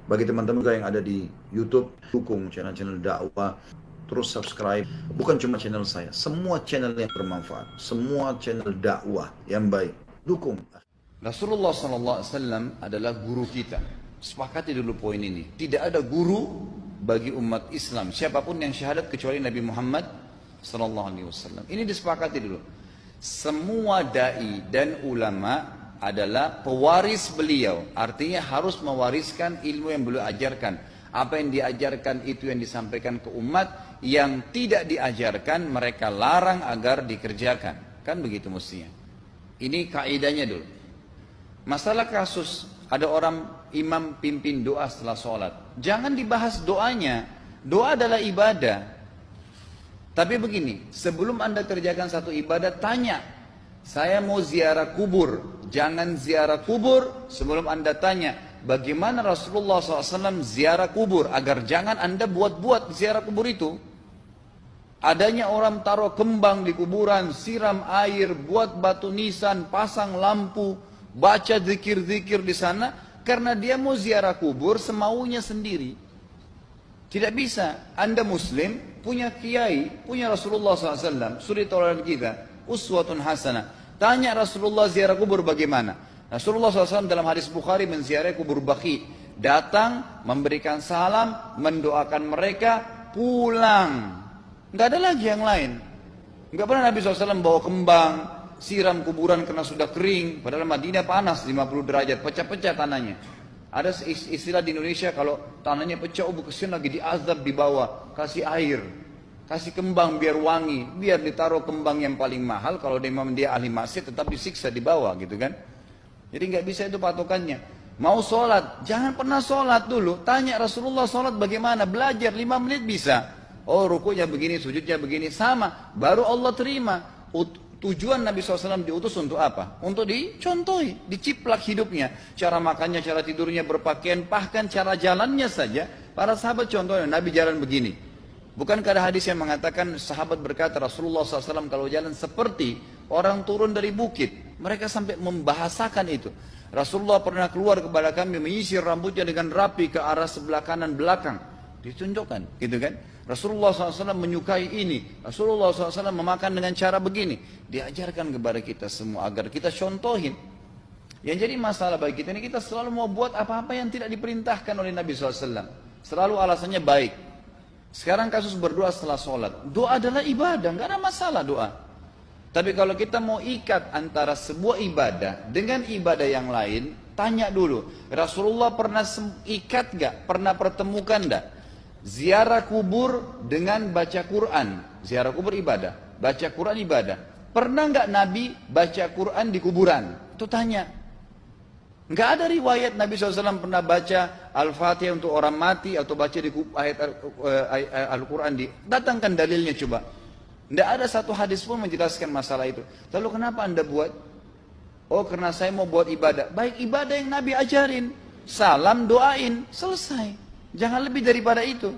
Bagi teman-teman juga yang ada di YouTube, dukung channel-channel dakwah, terus subscribe. Bukan cuma channel saya, semua channel yang bermanfaat, semua channel dakwah yang baik, dukung. Rasulullah SAW adalah guru kita. Sepakati dulu poin ini. Tidak ada guru bagi umat Islam, siapapun yang syahadat kecuali Nabi Muhammad SAW. Ini disepakati dulu. Semua dai dan ulama adalah pewaris beliau, artinya harus mewariskan ilmu yang beliau ajarkan. Apa yang diajarkan itu yang disampaikan ke umat, yang tidak diajarkan mereka larang agar dikerjakan. Kan begitu mestinya. Ini kaidahnya dulu. Masalah kasus ada orang imam pimpin doa setelah sholat, jangan dibahas doanya. Doa adalah ibadah. Tapi begini, sebelum anda kerjakan satu ibadah, tanya, saya mau ziarah kubur. Jangan ziarah kubur sebelum anda tanya, bagaimana Rasulullah SAW ziarah kubur, agar jangan anda buat-buat ziarah kubur itu. Adanya orang taruh kembang di kuburan, siram air, buat batu nisan, pasang lampu, baca zikir-zikir di sana, karena dia mau ziarah kubur semaunya sendiri. Tidak bisa. Anda muslim, punya kiai, punya Rasulullah SAW, suri tauladan kita, uswatun hasanah. Tanya Rasulullah ziarah kubur bagaimana? Rasulullah SAW dalam hadis Bukhari menziarahi kubur Baqi. Datang, memberikan salam, mendoakan mereka, pulang. Nggak ada lagi yang lain. Nggak pernah Nabi SAW bawa kembang, siram kuburan karena sudah kering. Padahal Madinah panas 50 derajat, pecah-pecah tanahnya. Ada istilah di Indonesia, kalau tanahnya pecah, kesian lagi diazab di bawah, kasih air. Kasih kembang biar wangi, biar ditaruh kembang yang paling mahal. Kalau memang dia ahli maksiat tetap disiksa di bawah gitu kan. Jadi nggak bisa itu patokannya. Mau sholat, jangan pernah sholat dulu. Tanya Rasulullah sholat bagaimana, belajar 5 menit bisa. Oh rukunya begini, sujudnya begini, sama. Baru Allah terima. Tujuan Nabi SAW diutus untuk apa? Untuk dicontohi, diciplak hidupnya. Cara makannya, cara tidurnya, berpakaian, bahkan cara jalannya saja. Para sahabat contohnya, Nabi jalan begini. Bukankah ada hadis yang mengatakan sahabat berkata Rasulullah SAW kalau jalan seperti orang turun dari bukit. Mereka sampai membahasakan itu. Rasulullah pernah keluar kepada kami menyisir rambutnya dengan rapi ke arah sebelah kanan belakang. Ditunjukkan gitu kan. Rasulullah SAW menyukai ini. Rasulullah SAW memakan dengan cara begini. Diajarkan kepada kita semua agar kita contohin. Yang jadi masalah bagi kita ini, kita selalu mau buat apa-apa yang tidak diperintahkan oleh Nabi SAW. Selalu alasannya baik. Sekarang kasus berdoa setelah sholat. Doa adalah ibadah, nggak ada masalah doa. Tapi kalau kita mau ikat antara sebuah ibadah dengan ibadah yang lain, tanya dulu, Rasulullah pernah ikat nggak? Pernah pertemukan nggak? Ziarah kubur dengan baca Quran. Ziarah kubur ibadah, baca Quran ibadah. Pernah nggak Nabi baca Quran di kuburan? Itu tanya. Nggak ada riwayat Nabi SAW pernah baca Al-Fatihah untuk orang mati atau baca di ayat Al-Quran. Datangkan dalilnya coba. Nggak ada satu hadis pun menjelaskan masalah itu. Lalu kenapa anda buat? Oh karena saya mau buat ibadah. Baik ibadah yang Nabi ajarin. Salam doain. Selesai. Jangan lebih daripada itu.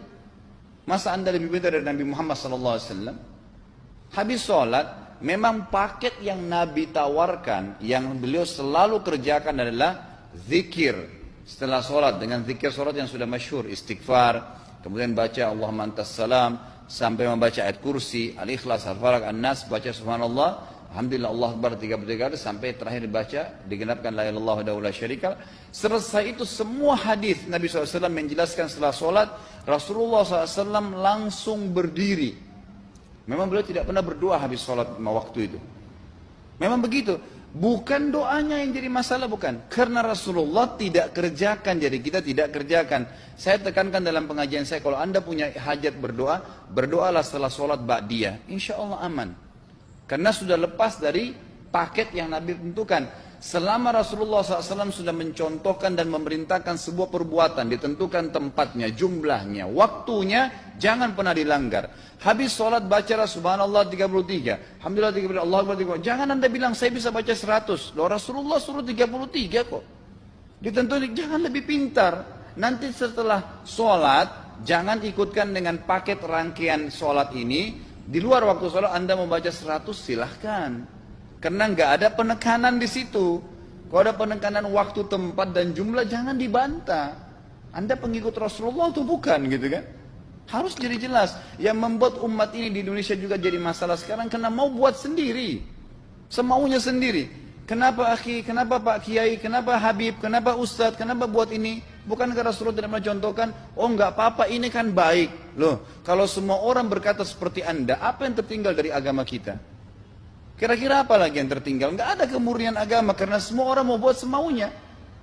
Masa anda lebih pintar dari Nabi Muhammad SAW? Habis sholat. Memang paket yang Nabi tawarkan, yang beliau selalu kerjakan adalah zikir setelah sholat, dengan zikir sholat yang sudah masyhur, istighfar, kemudian baca Allahumma antas salam, sampai membaca ayat kursi, al-ikhlas, al-falaq, an-nas, baca subhanallah, alhamdulillah, Allah akbar 33 kali, sampai terakhir dibaca, digenapkan la ilaha illallah wahdahu la syarika lah. Selesai itu semua hadis Nabi SAW menjelaskan setelah sholat, Rasulullah SAW langsung berdiri. Memang beliau tidak pernah berdoa habis sholat waktu itu. Memang begitu. Bukan doanya yang jadi masalah, bukan. Karena Rasulullah tidak kerjakan, jadi kita tidak kerjakan. Saya tekankan dalam pengajian saya, kalau anda punya hajat berdoa, berdoalah setelah sholat ba'diyah. Insya Allah aman. Karena sudah lepas dari paket yang Nabi tentukan. Selama Rasulullah SAW sudah mencontohkan dan memerintahkan sebuah perbuatan, ditentukan tempatnya, jumlahnya, waktunya, jangan pernah dilanggar. Habis sholat bacalah subhanallah 33, alhamdulillah 33, Allah Akbar 33. Jangan anda bilang saya bisa baca 100. Loh Rasulullah suruh 33 kok. Ditentukan, jangan lebih pintar. Nanti setelah sholat, jangan ikutkan dengan paket rangkaian sholat ini. Di luar waktu sholat anda membaca 100 silahkan. Karena nggak ada penekanan di situ. Kalau ada penekanan waktu, tempat, dan jumlah, jangan dibantah. Anda pengikut Rasulullah atau bukan gitu kan? Harus jadi jelas. Yang membuat umat ini di Indonesia juga jadi masalah sekarang karena mau buat sendiri. Semaunya sendiri. Kenapa akhi, kenapa Pak Kiai, kenapa Habib, kenapa Ustadz, kenapa buat ini? Bukankah Rasulullah tidak mencontohkan, oh enggak apa-apa, ini kan baik. Loh, kalau semua orang berkata seperti Anda, apa yang tertinggal dari agama kita? Kira-kira apa lagi yang tertinggal? Enggak ada kemurnian agama karena semua orang mau buat semaunya.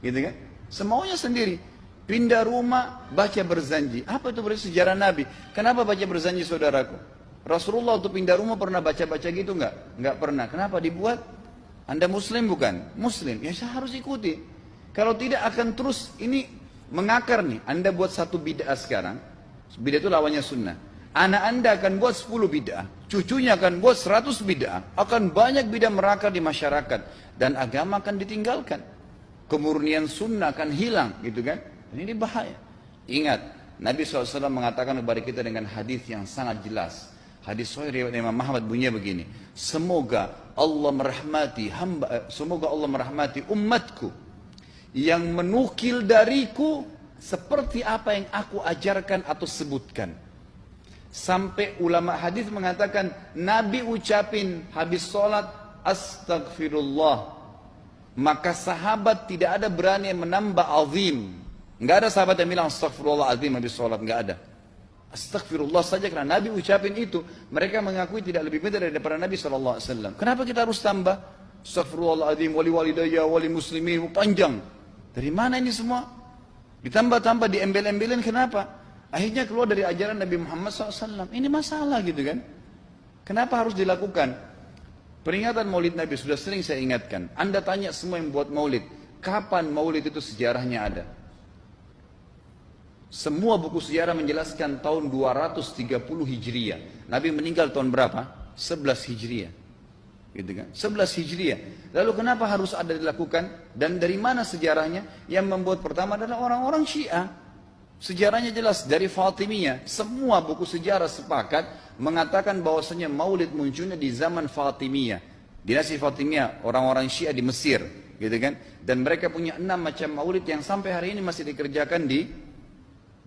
Gitu kan? Semaunya sendiri. Pindah rumah, baca berzanji. Apa itu berarti sejarah Nabi? Kenapa baca berzanji saudaraku? Rasulullah waktu pindah rumah pernah baca-baca gitu enggak? Enggak pernah. Kenapa dibuat? Anda muslim bukan? Muslim. Ya saya harus ikuti. Kalau tidak akan terus ini mengakar nih. Anda buat satu bid'ah sekarang. Bid'ah itu lawannya sunnah. Anak Anda akan buat 10 bid'ah. Cucunya akan buat 100 bid'ah. Akan banyak bid'ah merakar di masyarakat. Dan agama akan ditinggalkan. Kemurnian sunnah akan hilang. Gitu kan? Ini bahaya. Ingat, Nabi SAW mengatakan kepada kita dengan hadis yang sangat jelas. Hadis sahih riwayat Imam Ahmad bunyinya begini. Semoga Allah merahmati umatku yang menukil dariku seperti apa yang aku ajarkan atau sebutkan. Sampai ulama hadis mengatakan Nabi ucapin habis sholat astagfirullah, maka sahabat tidak ada berani yang menambah azim. Enggak ada sahabat yang bilang astagfirullah azim habis sholat, enggak ada. Astagfirullah saja karena Nabi ucapin itu. Mereka mengakui tidak lebih benar daripada Nabi SAW. Kenapa kita harus tambah? Astagfirullahaladzim, wali walidayya, wali muslimin, panjang. Dari mana ini semua? Ditambah-tambah, diembel-embelin, kenapa? Akhirnya keluar dari ajaran Nabi Muhammad SAW. Ini masalah gitu kan? Kenapa harus dilakukan? Peringatan maulid Nabi sudah sering saya ingatkan. Anda tanya semua yang buat maulid. Kapan maulid itu sejarahnya ada? Semua buku sejarah menjelaskan tahun 230 Hijriah. Nabi meninggal tahun berapa? 11 Hijriah. Gitu kan? 11 Hijriah. Lalu kenapa harus ada dilakukan? Dan dari mana sejarahnya? Yang membuat pertama adalah orang-orang Syiah. Sejarahnya jelas dari Fatimiyah. Semua buku sejarah sepakat mengatakan bahwasanya maulid munculnya di zaman Fatimiyah. Dinasti Fatimiyah, orang-orang Syiah di Mesir. Gitu kan? Dan mereka punya 6 macam maulid yang sampai hari ini masih dikerjakan di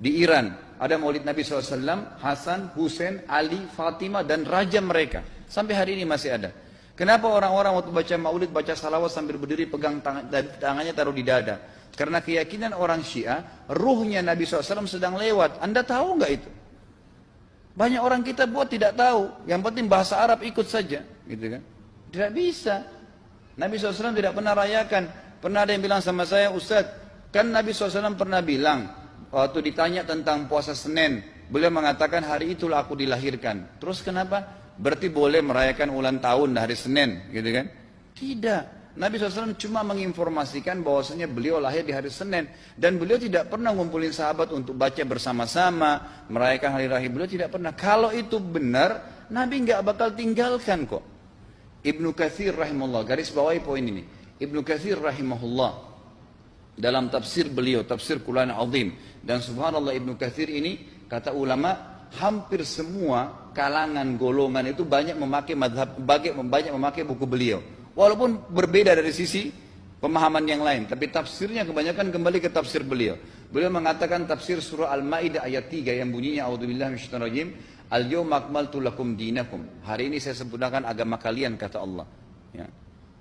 Iran. Ada maulid Nabi SAW, Hasan, Husain, Ali, Fatimah, dan raja mereka. Sampai hari ini masih ada. Kenapa orang-orang waktu baca maulid, baca salawat sambil berdiri pegang tangannya taruh di dada? Karena keyakinan orang Syiah, ruhnya Nabi SAW sedang lewat. Anda tahu nggak itu? Banyak orang kita buat tidak tahu. Yang penting bahasa Arab ikut saja. Gitu kan? Tidak bisa. Nabi SAW tidak pernah rayakan. Pernah ada yang bilang sama saya, Ustaz, kan Nabi SAW pernah bilang, waktu ditanya tentang puasa Senin, beliau mengatakan hari itulah aku dilahirkan. Terus kenapa? Berarti boleh merayakan ulang tahun hari Senin, gitu kan? Tidak. Nabi SAW cuma menginformasikan bahwasanya beliau lahir di hari Senin. Dan beliau tidak pernah ngumpulin sahabat untuk baca bersama-sama, merayakan hari lahir. Beliau tidak pernah. Kalau itu benar, Nabi nggak bakal tinggalkan kok. Ibnu Katsir rahimahullah, garis bawahi poin ini. Ibnu Katsir rahimahullah, dalam tafsir beliau, tafsir Quran Azim. Dan subhanallah Ibnu Katsir ini, kata ulama, hampir semua kalangan golongan itu banyak memakai madhab, banyak memakai buku beliau. Walaupun berbeda dari sisi pemahaman yang lain, tapi tafsirnya kebanyakan kembali ke tafsir beliau. Beliau mengatakan tafsir surah Al-Maidah ayat 3 yang bunyinya a'udzubillahi minasyaitonir rajim, al-yawma akmaltu lakum dinakum. Hari ini saya sempurnakan agama kalian, kata Allah. Ya.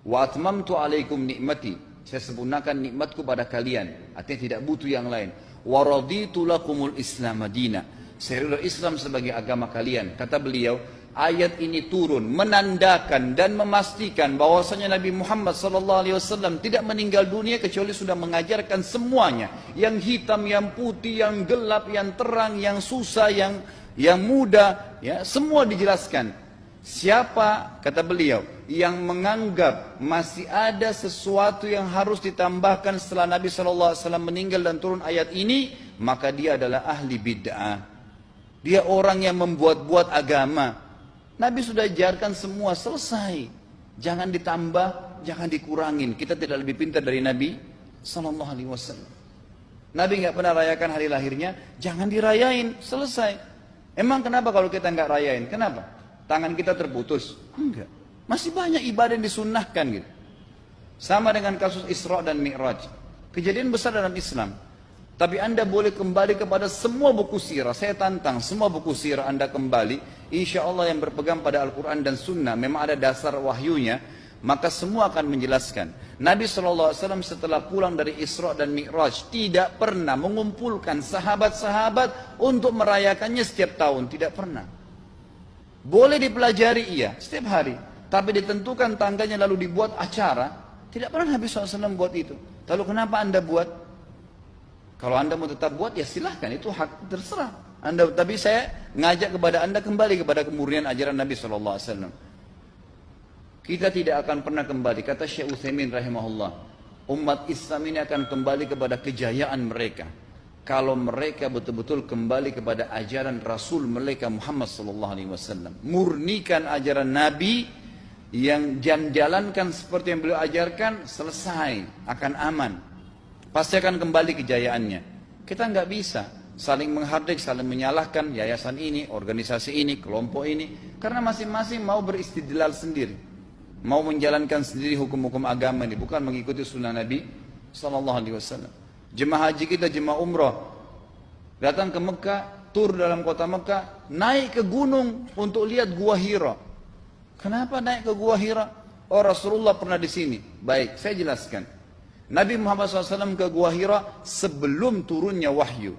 Wa atmamtu alaikum nikmati. Saya sempurnakan nikmatku pada kalian. Artinya tidak butuh yang lain. Wa raditu lakumul Islam madina. Saya ridho Islam sebagai agama kalian. Kata beliau, ayat ini turun menandakan dan memastikan bahwasanya Nabi Muhammad SAW tidak meninggal dunia kecuali sudah mengajarkan semuanya, yang hitam, yang putih, yang gelap, yang terang, yang susah, yang muda, ya semua dijelaskan. Siapa, kata beliau, yang menganggap masih ada sesuatu yang harus ditambahkan setelah Nabi SAW meninggal dan turun ayat ini, maka dia adalah ahli bid'ah. Dia orang yang membuat-buat agama. Nabi sudah ajarkan semua, selesai. Jangan ditambah, jangan dikurangin. Kita tidak lebih pintar dari Nabi SAW. Nabi nggak pernah rayakan hari lahirnya, jangan dirayain, selesai. Emang kenapa kalau kita nggak rayain? Kenapa? Tangan kita terputus? Enggak. Masih banyak ibadah yang disunnahkan gitu. Sama dengan kasus Isra dan Mi'raj. Kejadian besar dalam Islam. Tapi Anda boleh kembali kepada semua buku sirah. Saya tantang semua buku sirah Anda kembali. Insya Allah yang berpegang pada Al-Quran dan Sunnah, memang ada dasar wahyunya, maka semua akan menjelaskan. Nabi SAW setelah pulang dari Isra dan Mi'raj tidak pernah mengumpulkan sahabat-sahabat untuk merayakannya setiap tahun. Tidak pernah. Boleh dipelajari iya, setiap hari. Tapi ditentukan tanggalnya lalu dibuat acara. Tidak pernah Nabi SAW buat itu. Lalu kenapa Anda buat? Kalau Anda mau tetap buat, ya silahkan. Itu hak terserah Anda. Tapi saya ngajak kepada Anda kembali kepada kemurnian ajaran Nabi SAW. Kita tidak akan pernah kembali. Kata Syekh Utsaimin rahimahullah, umat Islam ini akan kembali kepada kejayaan mereka kalau mereka betul-betul kembali kepada ajaran Rasul mereka Muhammad SAW. Murnikan ajaran Nabi, yang jalankan seperti yang beliau ajarkan, selesai, akan aman, pasti akan kembali kejayaannya. Kita nggak bisa saling menghardik, saling menyalahkan yayasan ini, organisasi ini, kelompok ini, karena masing-masing mau beristidlal sendiri, mau menjalankan sendiri hukum-hukum agama ini, bukan mengikuti sunnah Nabi SAW. Jemaah haji kita, jemaah umrah, datang ke Mekah, tur dalam kota Mekah, naik ke gunung untuk lihat Gua Hira. Kenapa naik ke Gua Hira? Oh, Rasulullah pernah di sini. Baik, saya jelaskan. Nabi Muhammad SAW ke Gua Hira sebelum turunnya wahyu.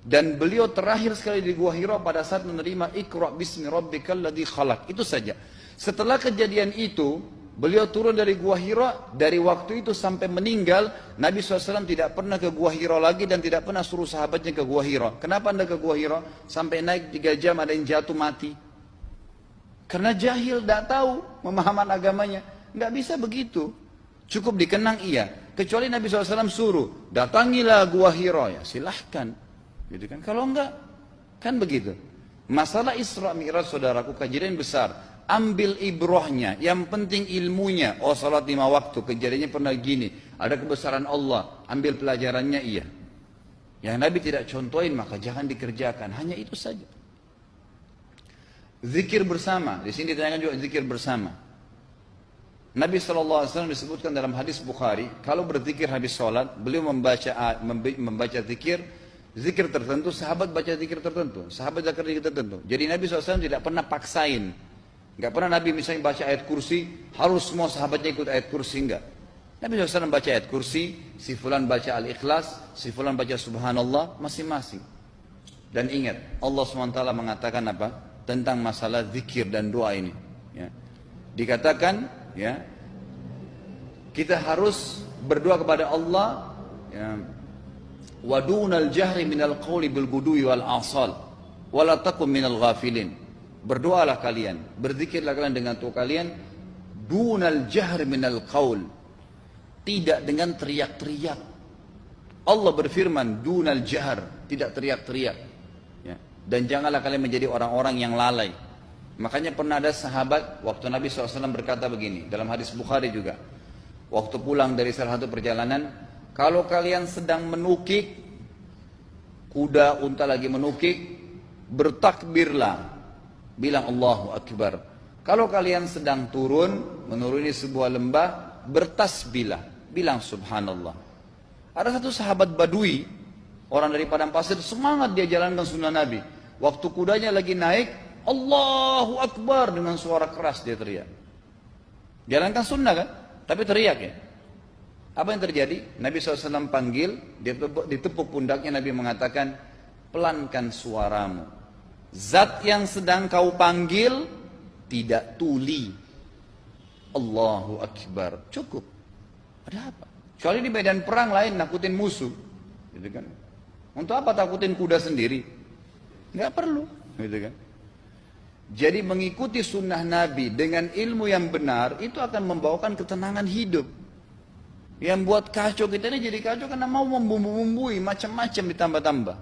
Dan beliau terakhir sekali di Gua Hira pada saat menerima Iqra bismi rabbikal ladzi khalaq. Itu saja. Setelah kejadian itu, beliau turun dari Gua Hira. Dari waktu itu sampai meninggal, Nabi SAW tidak pernah ke Gua Hira lagi dan tidak pernah suruh sahabatnya ke Gua Hira. Kenapa Anda ke Gua Hira? Sampai naik 3 jam ada yang jatuh mati. Karena jahil, tidak tahu pemahaman agamanya. Nggak bisa begitu. Cukup dikenang iya. Kecuali Nabi SAW suruh, datangilah Gua Hira, ya silahkan. Gitu kan? Kalau enggak, kan begitu. Masalah Isra Mi'raj, saudaraku, kejadian besar. Ambil ibrahnya, yang penting ilmunya. Oh, salat 5 waktu, kejadiannya pernah gini. Ada kebesaran Allah, ambil pelajarannya iya. Yang Nabi tidak contohin, maka jangan dikerjakan. Hanya itu saja. Zikir bersama, di sini ditanyakan juga zikir bersama. Nabi SAW disebutkan dalam hadis Bukhari, kalau berzikir habis sholat, beliau membaca zikir tertentu, sahabat baca zikir tertentu, sahabat baca zikir tertentu. Jadi Nabi SAW tidak pernah paksain. Enggak pernah Nabi misalnya baca ayat kursi, harus semua sahabatnya ikut ayat kursi, enggak. Nabi SAW baca ayat kursi, si fulan baca al-ikhlas, si fulan baca subhanallah, masing-masing. Dan ingat, Allah SWT mengatakan apa? Tentang masalah zikir dan doa ini, ya. Dikatakan, ya, kita harus berdoa kepada Allah, ya, wa dunal jahri minal qawli bil gudui wal asal wala takum minal ghafilin. Berdoalah kalian, berzikirlah kalian dengan doa kalian, dunal jahri minal qawl, tidak dengan teriak-teriak. Allah berfirman dunal jahr, tidak teriak-teriak, ya. Dan janganlah kalian menjadi orang-orang yang lalai. Makanya pernah ada sahabat, waktu Nabi SAW berkata begini, dalam hadis Bukhari juga, waktu pulang dari salah satu perjalanan, kalau kalian sedang menukik, kuda, unta lagi menukik, bertakbirlah, bilang Allahu Akbar. Kalau kalian sedang turun, menuruni sebuah lembah, bertasbihlah, bilang Subhanallah. Ada satu sahabat Badui, orang dari padang pasir, semangat dia jalankan sunnah Nabi. Waktu kudanya lagi naik, Allahu Akbar, dengan suara keras dia teriak. Jalankan sunnah kan? Tapi teriak ya. Apa yang terjadi? Nabi SAW panggil, dia ditepuk pundaknya, Nabi mengatakan, pelankan suaramu. Zat yang sedang kau panggil tidak tuli. Allahu Akbar. Cukup. Ada apa? Kecuali di medan perang lain nakutin musuh. Gitu kan? Untuk apa takutin kuda sendiri? Nggak perlu, gitu kan? Jadi mengikuti sunnah Nabi dengan ilmu yang benar itu akan membawakan ketenangan hidup. Yang buat kacau kita ini jadi kacau karena mau membumbu-bumbui macam-macam ditambah-tambah.